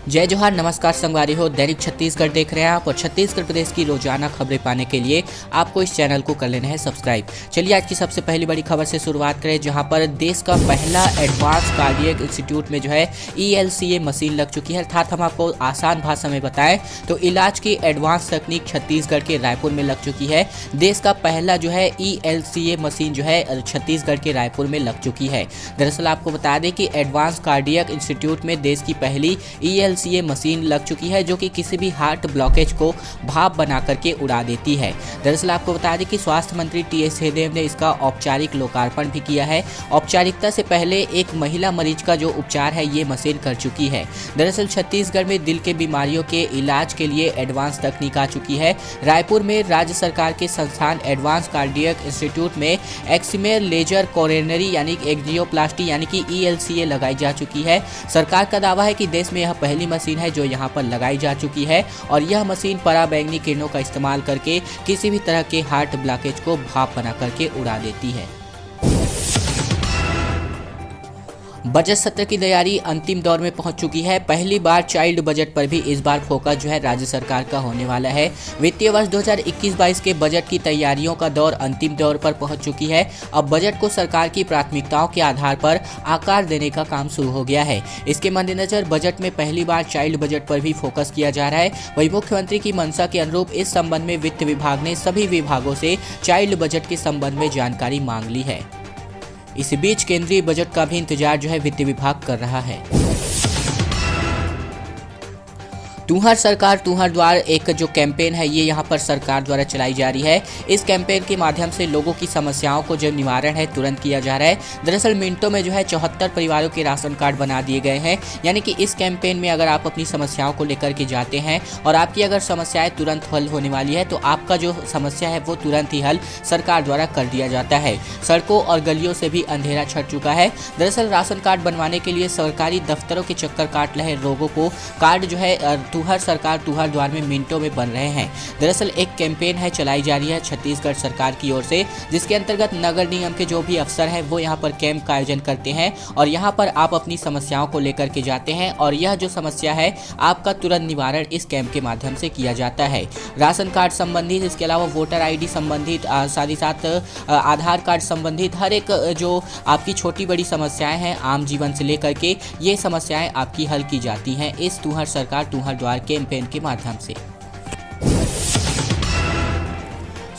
जय जोहार, नमस्कार संगवारी हो। दैनिक छत्तीसगढ़ देख रहे हैं आप और छत्तीसगढ़ प्रदेश की रोजाना खबरें पाने के लिए आपको इस चैनल को कर लेना है सब्सक्राइब। चलिए आज की सबसे पहली बड़ी खबर से शुरुआत करें, जहां पर देश का पहला एडवांस कार्डियक इंस्टीट्यूट में जो है ELCA मशीन लग चुकी है। अर्थात हम आपको आसान भाषा में बताएं तो इलाज की एडवांस तकनीक छत्तीसगढ़ के रायपुर में लग चुकी है। देश का पहला जो है ELCA मशीन जो है छत्तीसगढ़ के रायपुर में लग चुकी है। दरअसल आपको बता दें कि एडवांस कार्डियक इंस्टीट्यूट में देश की पहली ELCA मशीन लग चुकी है, जो कि किसी भी हार्ट ब्लॉकेज को भाप बना करके उड़ा देती है। दरअसल आपको बता दें कि स्वास्थ्य मंत्री TS सिंहदेव ने इसका औपचारिक लोकार्पण भी किया है। औपचारिकता से पहले एक महिला मरीज का जो उपचार है ये मशीन कर चुकी है। दरअसल छत्तीसगढ़ में दिल के बीमारियों के इलाज के लिए एडवांस तकनीक आ चुकी है। रायपुर में राज्य सरकार के संस्थान एडवांस कार्डियक इंस्टीट्यूट में एक्सिमेर लेजर कोरोनरी यानी एंजियोप्लास्टी यानी कि ELCA लगाई जा चुकी है। सरकार का दावा है कि देश में यह पहली मशीन है जो यहां पर लगाई जा चुकी है और यह मशीन पराबैंगनी किरणों का इस्तेमाल करके किसी भी तरह के हार्ट ब्लॉकेज को भाप बना करके उड़ा देती है। बजट सत्र की तैयारी अंतिम दौर में पहुंच चुकी है। पहली बार चाइल्ड बजट पर भी इस बार फोकस जो है राज्य सरकार का होने वाला है। वित्तीय वर्ष 2021-22 के बजट की तैयारियों का दौर अंतिम दौर पर पहुंच चुकी है। अब बजट को सरकार की प्राथमिकताओं के आधार पर आकार देने का काम शुरू हो गया है। इसके मद्देनजर बजट में पहली बार चाइल्ड बजट पर भी फोकस किया जा रहा है। वहीं मुख्यमंत्री की मंशा के अनुरूप इस संबंध में वित्त विभाग ने सभी विभागों से चाइल्ड बजट के संबंध में जानकारी मांग ली है। इस बीच केंद्रीय बजट का भी इंतजार जो है वित्त विभाग कर रहा है। तुहर सरकार तुहर द्वार एक जो कैंपेन है ये यहाँ पर सरकार द्वारा चलाई जा रही है। इस कैंपेन के माध्यम से लोगों की समस्याओं को जो निवारण है तुरंत किया जा रहा है। दरअसल मिनटों में जो है 74 परिवारों के राशन कार्ड बना दिए गए हैं। यानी कि इस कैंपेन में अगर आप अपनी समस्याओं को लेकर के जाते हैं और आपकी अगर समस्याएं तुरंत हल होने वाली है तो आपका जो समस्या है वो तुरंत ही हल सरकार द्वारा कर दिया जाता है। सड़कों और गलियों से भी अंधेरा छट चुका है। दरअसल राशन कार्ड बनवाने के लिए सरकारी दफ्तरों के चक्कर काट रहे लोगों को कार्ड जो है तुहर सरकार तुहर द्वार में मिनटों में बन रहे हैं। दरअसल एक कैंपेन है चलाई जा रही है छत्तीसगढ़ सरकार की ओर से, जिसके अंतर्गत नगर निगम के जो भी अफसर हैं वो यहाँ पर कैंप का आयोजन करते हैं और यहाँ पर आप अपनी समस्याओं को लेकर के जाते हैं और यह जो समस्या है आपका तुरंत निवारण इस कैंप के माध्यम से किया जाता है। राशन कार्ड संबंधित, इसके अलावा वोटर ID संबंधित, साथ ही साथ आधार कार्ड संबंधित हर एक जो आपकी छोटी बड़ी समस्याएं हैं आम जीवन से लेकर के ये समस्याएं आपकी हल की जाती हैं इस तुहर सरकार तुहर द्वार कैंपेन के माध्यम से।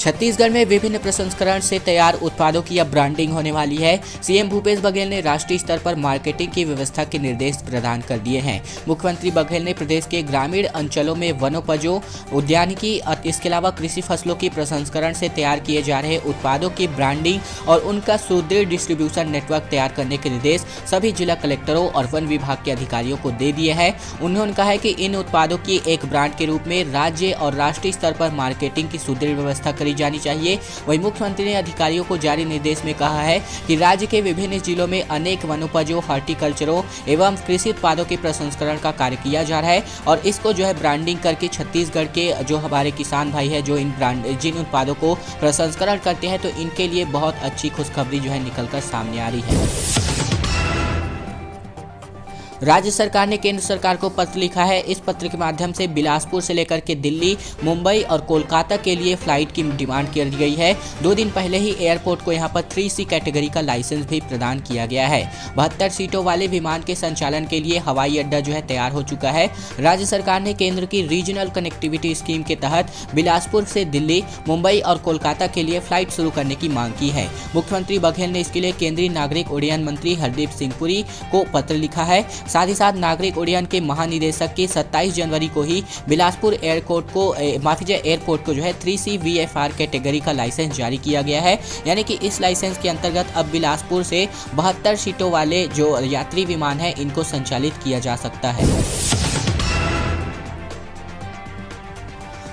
छत्तीसगढ़ में विभिन्न प्रसंस्करण से तैयार उत्पादों की अब ब्रांडिंग होने वाली है। CM भूपेश बघेल ने राष्ट्रीय स्तर पर मार्केटिंग की व्यवस्था के निर्देश प्रदान कर दिए हैं। मुख्यमंत्री बघेल ने प्रदेश के ग्रामीण अंचलों में वनोपजों, उद्यानिकी, इसके अलावा कृषि फसलों की प्रसंस्करण से तैयार किए जा रहे उत्पादों की ब्रांडिंग और उनका सुदृढ़ डिस्ट्रीब्यूशन नेटवर्क तैयार करने के निर्देश सभी जिला कलेक्टरों और वन विभाग के अधिकारियों को दे दिए हैं। उन्होंने कहा है कि इन उत्पादों की एक ब्रांड के रूप में राज्य और राष्ट्रीय स्तर पर मार्केटिंग की सुदृढ़ व्यवस्था करी जानी चाहिए। वहीं मुख्यमंत्री ने अधिकारियों को जारी निर्देश में कहा है कि राज्य के विभिन्न जिलों में अनेक वनोपजों, हॉर्टिकल्चरों एवं कृषि उत्पादों के प्रसंस्करण का कार्य किया जा रहा है और इसको जो है ब्रांडिंग करके छत्तीसगढ़ के जो हमारे किसान भाई है जो जिन उत्पादों को प्रसंस्करण करते हैं तो इनके लिए बहुत अच्छी खुशखबरी जो है निकलकर सामने आ रही है। राज्य सरकार ने केंद्र सरकार को पत्र लिखा है। इस पत्र के माध्यम से बिलासपुर से लेकर के दिल्ली, मुंबई और कोलकाता के लिए फ्लाइट की डिमांड कर दी गई है। 2 दिन पहले ही एयरपोर्ट को यहां पर 3C कैटेगरी का लाइसेंस भी प्रदान किया गया है। 72 सीटों वाले विमान के संचालन के लिए हवाई अड्डा जो है तैयार हो चुका है। राज्य सरकार ने केंद्र की रीजनल कनेक्टिविटी स्कीम के तहत बिलासपुर से दिल्ली, मुंबई और कोलकाता के लिए फ्लाइट शुरू करने की मांग की है। मुख्यमंत्री बघेल ने इसके लिए केंद्रीय नागरिक उड्डयन मंत्री हरदीप सिंह पुरी को पत्र लिखा है। साथ ही साथ नागरिक उड्डयन के महानिदेशक की 27 जनवरी को ही बिलासपुर एयरपोर्ट को जो है 3C VFR कैटेगरी का लाइसेंस जारी किया गया है। यानी कि इस लाइसेंस के अंतर्गत अब बिलासपुर से 72 सीटों वाले जो यात्री विमान है इनको संचालित किया जा सकता है।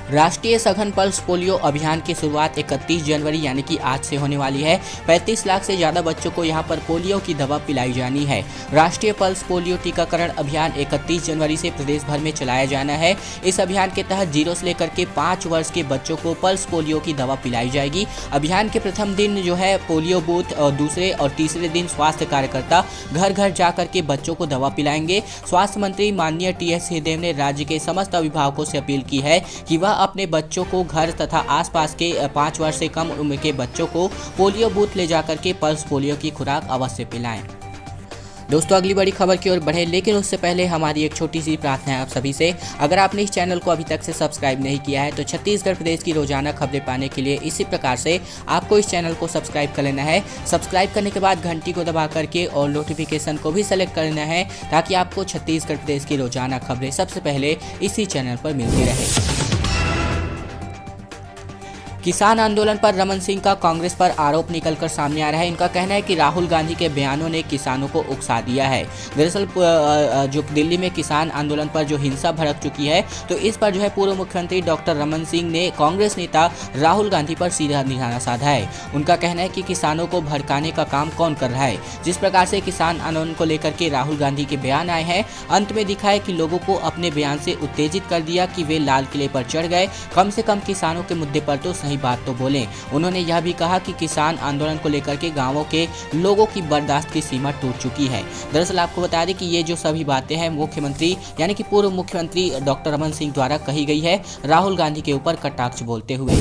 राष्ट्रीय सघन पल्स पोलियो अभियान की शुरुआत 31 जनवरी यानी कि आज से होने वाली है। 35 लाख से ज़्यादा बच्चों को यहां पर पोलियो की दवा पिलाई जानी है। राष्ट्रीय पल्स पोलियो टीकाकरण अभियान 31 जनवरी से प्रदेश भर में चलाया जाना है। इस अभियान के तहत 0 से लेकर के 5 वर्ष के बच्चों को पल्स पोलियो की दवा पिलाई जाएगी। अभियान के प्रथम दिन जो है पोलियो बूथ और दूसरे और तीसरे दिन स्वास्थ्य कार्यकर्ता घर घर जाकर के बच्चों को दवा पिलाएंगे। स्वास्थ्य मंत्री माननीय टी.एस. सिंहदेव ने राज्य के समस्त अभिभावकों से अपील की है कि वह अपने बच्चों को घर तथा आसपास के 5 वर्ष से कम उम्र के बच्चों को पोलियो बूथ ले जाकर के पल्स पोलियो की खुराक अवश्य पिलाएं। दोस्तों अगली बड़ी खबर की ओर बढ़े, लेकिन उससे पहले हमारी एक छोटी सी प्रार्थना है आप सभी से। अगर आपने इस चैनल को अभी तक से सब्सक्राइब नहीं किया है तो छत्तीसगढ़ प्रदेश की रोजाना खबरें पाने के लिए इसी प्रकार से आपको इस चैनल को सब्सक्राइब कर लेना है। सब्सक्राइब करने के बाद घंटी को दबा करके और नोटिफिकेशन को भी सेलेक्ट कर लेना है ताकि आपको छत्तीसगढ़ प्रदेश की रोजाना खबरें सबसे पहले इसी चैनल पर मिलती रहे। किसान आंदोलन पर रमन सिंह का कांग्रेस पर आरोप निकलकर सामने आ रहा है। इनका कहना है कि राहुल गांधी के बयानों ने किसानों को उकसा दिया है। दरअसल जो दिल्ली में किसान आंदोलन पर जो हिंसा भड़क चुकी है तो इस पर जो है पूर्व मुख्यमंत्री डॉक्टर रमन सिंह ने कांग्रेस नेता राहुल गांधी पर सीधा निशाना साधा है। उनका कहना है कि किसानों को भड़काने का काम कौन कर रहा है। जिस प्रकार से किसान आंदोलन को लेकर के राहुल गांधी के बयान आए हैं, अंत में दिखा है कि लोगों को अपने बयान से उत्तेजित कर दिया कि वे लाल किले पर चढ़ गए। कम से कम किसानों के मुद्दे पर तो सही बात तो बोले। उन्होंने यह भी कहा कि किसान आंदोलन को लेकर के गांवों के लोगों की बर्दाश्त की सीमा टूट चुकी है। दरअसल आपको बता दें कि ये जो सभी बातें हैं मुख्यमंत्री यानी कि पूर्व मुख्यमंत्री डॉक्टर रमन सिंह द्वारा कही गई है राहुल गांधी के ऊपर कटाक्ष बोलते हुए।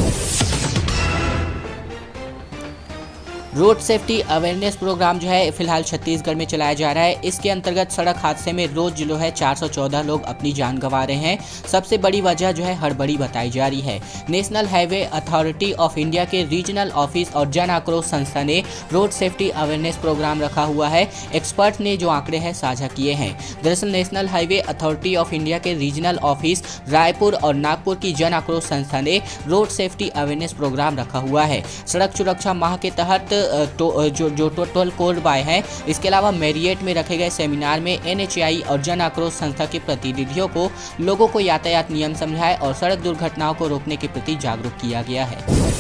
रोड सेफ्टी अवेयरनेस प्रोग्राम जो है फिलहाल छत्तीसगढ़ में चलाया जा रहा है। इसके अंतर्गत सड़क हादसे में रोज जो है 414 लोग अपनी जान गंवा रहे हैं। सबसे बड़ी वजह जो है हड़बड़ी बताई जा रही है। National highway authority of India के रीजनल ऑफिस और जन आक्रोश संस्था ने रोड सेफ्टी अवेयरनेस प्रोग्राम रखा हुआ है। एक्सपर्ट ने जो आंकड़े हैं साझा किए हैं। दरअसल national highway authority of India के रीजनल ऑफिस रायपुर और नागपुर की जन आक्रोश संस्था ने रोड सेफ्टी अवेयरनेस प्रोग्राम रखा हुआ है। सड़क सुरक्षा माह के तहत जो टोटल कोड बाय है, इसके अलावा मैरियट में रखे गए सेमिनार में NHAI और जन आक्रोश संस्था के प्रतिनिधियों को लोगों को यातायात नियम समझाए और सड़क दुर्घटनाओं को रोकने के प्रति जागरूक किया गया है।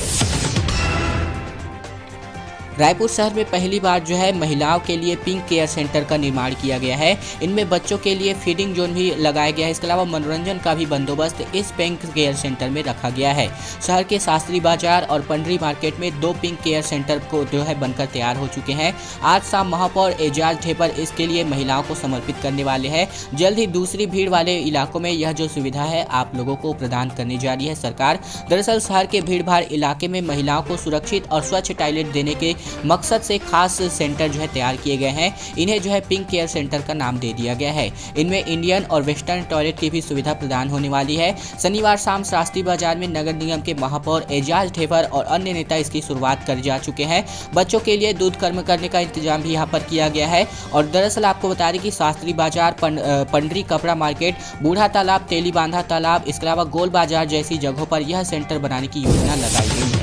रायपुर शहर में पहली बार जो है महिलाओं के लिए पिंक केयर सेंटर का निर्माण किया गया है। इनमें बच्चों के लिए फीडिंग जोन भी लगाया गया है। इसके अलावा मनोरंजन का भी बंदोबस्त इस पिंक केयर सेंटर में रखा गया है। शहर के शास्त्री बाजार और पंडरी मार्केट में 2 पिंक केयर सेंटर को जो है बनकर तैयार हो चुके हैं। आज शाम महापौर एजाज ढेबर इसके लिए महिलाओं को समर्पित करने वाले हैं। जल्द ही दूसरी भीड़ वाले इलाकों में यह जो सुविधा है आप लोगों को प्रदान करने जा रही है सरकार। दरअसल शहर के भीड़ भाड़ इलाके में महिलाओं को सुरक्षित और स्वच्छ टॉयलेट देने के मकसद से खास सेंटर जो है तैयार किए गए हैं। इन्हें जो है पिंक केयर सेंटर का नाम दे दिया गया है। इनमें इंडियन और वेस्टर्न टॉयलेट की भी सुविधा प्रदान होने वाली है। शनिवार शाम शास्त्री बाजार में नगर निगम के महापौर एजाज ढेबर और अन्य नेता इसकी शुरुआत कर जा चुके हैं। बच्चों के लिए दूध गर्म करने का इंतजाम भी यहाँ पर किया गया है। और दरअसल आपको बता दें कि शास्त्री बाजार, पंडरी कपड़ा मार्केट, बूढ़ा तालाब, तेली बांधा तालाब, इसके अलावा गोल बाजार जैसी जगहों पर यह सेंटर बनाने की योजना लगाई गई है।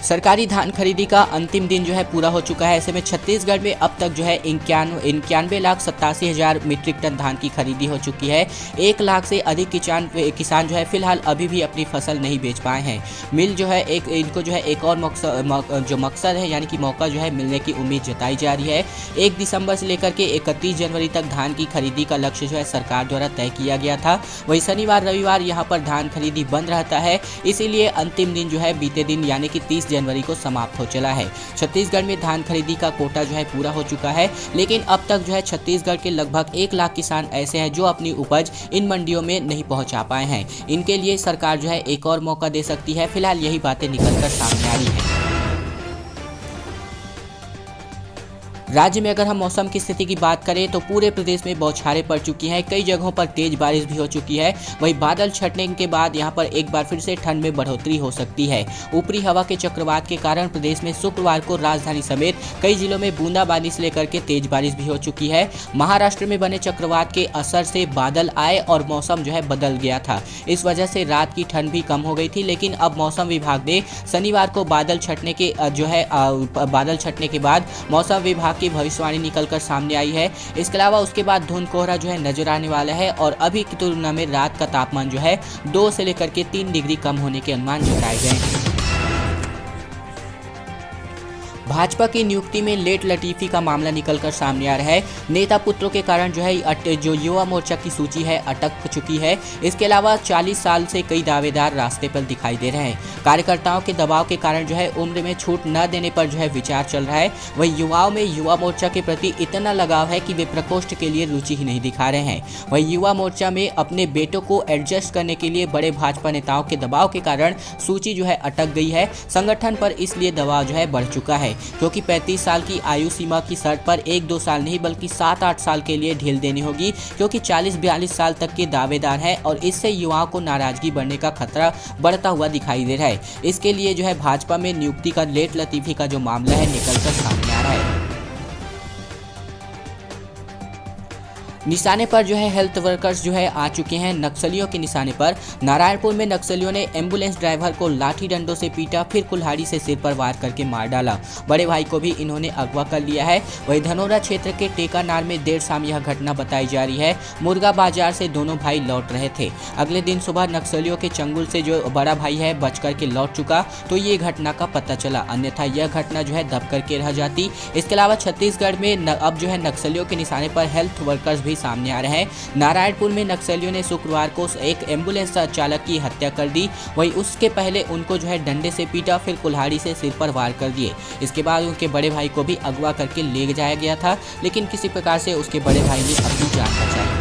सरकारी धान खरीदी का अंतिम दिन जो है पूरा हो चुका है। ऐसे में छत्तीसगढ़ में अब तक जो है 91,87,000 मीट्रिक टन धान की खरीदी हो चुकी है। 1 लाख से अधिक किसान जो है फिलहाल अभी भी अपनी फसल नहीं बेच पाए हैं। मिल जो है इनको जो है एक और मकसद है यानी कि मौका जो है मिलने की उम्मीद जताई जा रही है। 1 दिसंबर से लेकर के 31 जनवरी तक धान की खरीदी का लक्ष्य जो है सरकार द्वारा तय किया गया था। वही शनिवार रविवार यहाँ पर धान खरीदी बंद रहता है, इसीलिए अंतिम दिन जो है बीते दिन यानी कि 30 जनवरी को समाप्त हो चला है। छत्तीसगढ़ में धान खरीदी का कोटा जो है पूरा हो चुका है, लेकिन अब तक जो है छत्तीसगढ़ के लगभग 1 लाख किसान ऐसे हैं जो अपनी उपज इन मंडियों में नहीं पहुंचा पाए हैं। इनके लिए सरकार जो है एक और मौका दे सकती है। फिलहाल यही बातें निकलकर सामने आ रही हैं। राज्य में अगर हम मौसम की स्थिति की बात करें तो पूरे प्रदेश में बौछारें पड़ चुकी हैं। कई जगहों पर तेज बारिश भी हो चुकी है। वहीं बादल छटने के बाद यहां पर एक बार फिर से ठंड में बढ़ोतरी हो सकती है। ऊपरी हवा के चक्रवात के कारण प्रदेश में शुक्रवार को राजधानी समेत कई जिलों में बूंदाबांदी से लेकर के तेज बारिश भी हो चुकी है। महाराष्ट्र में बने चक्रवात के असर से बादल आए और मौसम जो है बदल गया था। इस वजह से रात की ठंड भी कम हो गई थी, लेकिन अब मौसम विभाग ने शनिवार को बादल छटने के बाद मौसम विभाग की भविष्यवाणी निकलकर सामने आई है। इसके अलावा उसके बाद धुंध कोहरा जो है नजर आने वाला है और अभी की तुलना में रात का तापमान जो है 2 से लेकर के 3 डिग्री कम होने के अनुमान जताए गए हैं। भाजपा की नियुक्ति में लेट लतीफी का मामला निकलकर सामने आ रहा है। नेता पुत्रों के कारण जो है जो युवा मोर्चा की सूची है अटक चुकी है। इसके अलावा 40 साल से कई दावेदार रास्ते पर दिखाई दे रहे हैं। कार्यकर्ताओं के दबाव के कारण जो है उम्र में छूट न देने पर जो है विचार चल रहा है। वही युवाओं में युवा मोर्चा के प्रति इतना लगाव है कि वे प्रकोष्ठ के लिए रुचि ही नहीं दिखा रहे हैं। वही युवा मोर्चा में अपने बेटों को एडजस्ट करने के लिए बड़े भाजपा नेताओं के दबाव के कारण सूची जो है अटक गई है। संगठन पर इसलिए दबाव जो है बढ़ चुका है, क्योंकि 35 साल की आयु सीमा की शर्त पर 1-2 साल नहीं बल्कि 7-8 साल के लिए ढील देनी होगी, क्योंकि 40-42 साल तक के दावेदार हैं और इससे युवाओं को नाराजगी बढ़ने का खतरा बढ़ता हुआ दिखाई दे रहा है। इसके लिए जो है भाजपा में नियुक्ति का लेट लतीफी का जो मामला है निकलकर सामने आ रहा है। निशाने पर जो है हेल्थ वर्कर्स जो है आ चुके हैं। नक्सलियों के निशाने पर नारायणपुर में नक्सलियों ने एम्बुलेंस ड्राइवर को लाठी डंडों से पीटा, फिर कुल्हाड़ी से सिर पर वार करके मार डाला। बड़े भाई को भी इन्होंने अगवा कर लिया है। वही धनोरा क्षेत्र के टेकानार में देर शाम यह घटना बताई जा रही है। मुर्गा बाजार से दोनों भाई लौट रहे थे। अगले दिन सुबह नक्सलियों के चंगुल से जो बड़ा भाई है बच करके लौट चुका, तो ये घटना का पता चला, अन्यथा यह घटना जो है दब करके रह जाती। इसके अलावा छत्तीसगढ़ में अब जो है नक्सलियों के निशाने पर हेल्थ वर्कर्स भी सामने आ रहे हैं। नारायणपुर में नक्सलियों ने शुक्रवार को एक एम्बुलेंस चालक की हत्या कर दी। वहीं उसके पहले उनको जो है डंडे से पीटा, फिर कुल्हाड़ी से सिर पर वार कर दिए। इसके बाद उनके बड़े भाई को भी अगवा करके ले जाया गया था, लेकिन किसी प्रकार से उसके बड़े भाई ने अपनी जान बचाई।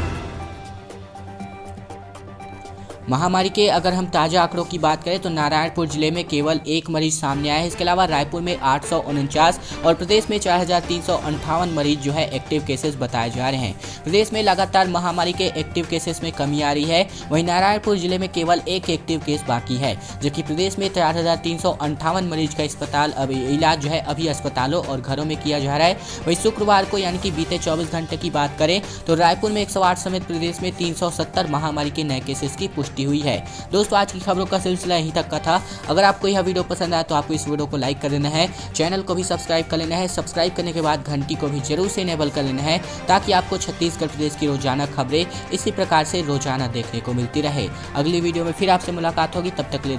महामारी के अगर हम ताज़ा आंकड़ों की बात करें तो नारायणपुर जिले में केवल 1 मरीज सामने आया है। इसके अलावा रायपुर में 849 और प्रदेश में 4358 मरीज जो है एक्टिव केसेस बताए जा रहे हैं। प्रदेश में लगातार महामारी के एक्टिव केसेस में कमी आ रही है। वहीं नारायणपुर जिले में केवल 1 एक्टिव केस बाकी है, जबकि प्रदेश में 4358 मरीज का अस्पताल इलाज जो है अभी अस्पतालों और घरों में किया जा रहा है। वहीं शुक्रवार को यानी कि बीते 24 घंटे की बात करें तो रायपुर में 108 समेत प्रदेश में 370 महामारी के नए केसेस की पुष्टि हुई है। दोस्तों, आज की खबरों का सिलसिला यहीं तक का था। अगर आपको यह वीडियो पसंद आया तो आपको इस वीडियो को लाइक कर देना है, चैनल को भी सब्सक्राइब कर लेना है। सब्सक्राइब करने के बाद घंटी को भी जरूर से इनेबल कर लेना है, ताकि आपको छत्तीसगढ़ प्रदेश की रोजाना खबरें इसी प्रकार से रोजाना देखने को मिलती रहे। अगली वीडियो में फिर आपसे मुलाकात होगी, तब तक के लिए